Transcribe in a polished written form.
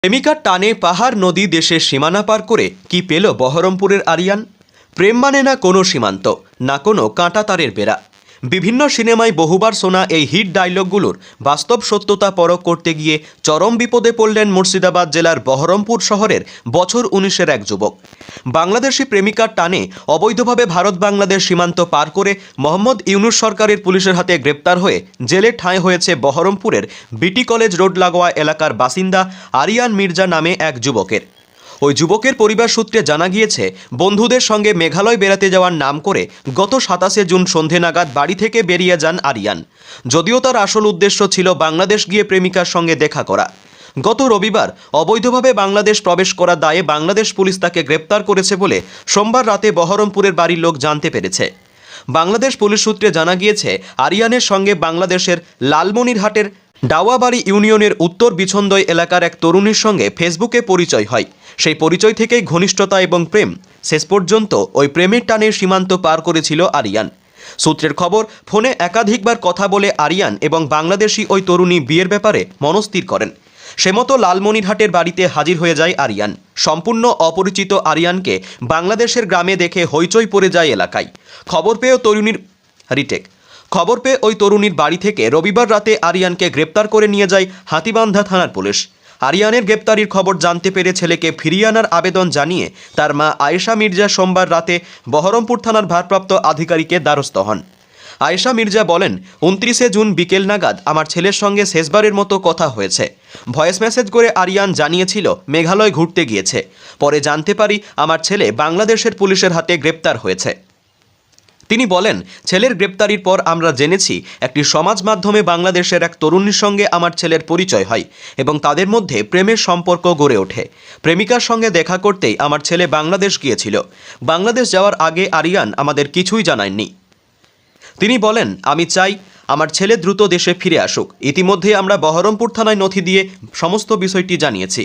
প্রেমিকার টানে পাহাড় নদী দেশের সীমানা পার করে কি পেল বহরমপুরের আরিয়ান। প্রেম মানে না কোনো সীমান্ত, না কোনো কাঁটাতারের বেড়া। বিভিন্ন সিনেমায় বহুবার শোনা এই হিট ডায়লগগুলোর বাস্তব সত্যতা পরখ করতে গিয়ে চরম বিপদে পড়লেন মুর্শিদাবাদ জেলার বহরমপুর শহরের বছর 19-এর এক যুবক। বাংলাদেশি প্রেমিকার টানে অবৈধভাবে ভারত বাংলাদেশ সীমান্ত পার করে মোহাম্মদ ইউনূস সরকারের পুলিশের হাতে গ্রেপ্তার হয়ে জেলে ঠাঁই হয়েছে বহরমপুরের বিটি কলেজ রোড লাগোয়া এলাকার বাসিন্দা আরিয়ান মির্জা নামে এক যুবকের। ওই যুবকের পরিবার সূত্রে জানা গিয়েছে, বন্ধুদের সঙ্গে মেঘালয় বেড়াতে যাওয়ার নাম করে গত 27 জুন সন্ধে নাগাদ বাড়ি থেকে বেরিয়ে যান আরিয়ান। যদিও তার আসল উদ্দেশ্য ছিল বাংলাদেশ গিয়ে প্রেমিকার সঙ্গে দেখা করা। গত রবিবার অবৈধভাবে বাংলাদেশ প্রবেশ করার দায়ে বাংলাদেশ পুলিশ তাকে গ্রেপ্তার করেছে বলে সোমবার রাতে বহরমপুরের বাড়ির লোক জানতে পেরেছে। বাংলাদেশ পুলিশ সূত্রে জানা গিয়েছে, আরিয়ানের সঙ্গে বাংলাদেশের লালমনিরহাটের ডাওয়াবাড়ি ইউনিয়নের উত্তর বিছন্দই এলাকার এক তরুণীর সঙ্গে ফেসবুকে পরিচয় হয়। সেই পরিচয় থেকেই ঘনিষ্ঠতা এবং প্রেম। শেষ পর্যন্ত ওই প্রেমের টানে সীমান্ত পার করেছিল আরিয়ান। সূত্রের খবর, ফোনে একাধিকবার কথা বলে আরিয়ান এবং বাংলাদেশি ওই তরুণী বিয়ের ব্যাপারে মনস্থির করেন। সে মতো লালমনিরহাটের বাড়িতে হাজির হয়ে যায় আরিয়ান। সম্পূর্ণ অপরিচিত আরিয়ানকে বাংলাদেশের গ্রামে দেখে হইচই পড়ে যায় এলাকায়। খবর পেয়ে ওই তরুণীর বাড়ি থেকে রবিবার রাতে আরিয়ানকে গ্রেপ্তার করে নিয়ে যায় হাতীবান্ধা থানার পুলিশ। আরিয়ানের গ্রেপ্তারির খবর জানতে পেরে ছেলেকে ফিরিয়ে আনার আবেদন জানিয়ে তার মা আয়েশা মির্জা সোমবার রাতে বহরমপুর থানার ভারপ্রাপ্ত আধিকারিকের দ্বারস্থ হন। আয়েশা মির্জা বলেন, 29 জুন বিকেল নাগাদ আমার ছেলের সঙ্গে শেষবারের মতো কথা হয়েছে। ভয়েস মেসেজ করে আরিয়ান জানিয়েছিল মেঘালয় ঘুরতে গিয়েছে। পরে জানতে পারি আমার ছেলে বাংলাদেশের পুলিশের হাতে গ্রেপ্তার হয়েছে। তিনি বলেন, ছেলের গ্রেপ্তারির পর আমরা জেনেছি একটি সমাজ মাধ্যমে বাংলাদেশের এক তরুণীর সঙ্গে আমার ছেলের পরিচয় হয় এবং তাদের মধ্যে প্রেমের সম্পর্ক গড়ে ওঠে। প্রেমিকার সঙ্গে দেখা করতেই আমার ছেলে বাংলাদেশ গিয়েছিল। বাংলাদেশ যাওয়ার আগে আরিয়ান আমাদের কিছুই জানায়নি। তিনি বলেন, আমি চাই আমার ছেলে দ্রুত দেশে ফিরে আসুক। ইতিমধ্যে আমরা বহরমপুর থানায় নথি দিয়ে সমস্ত বিষয়টি জানিয়েছি।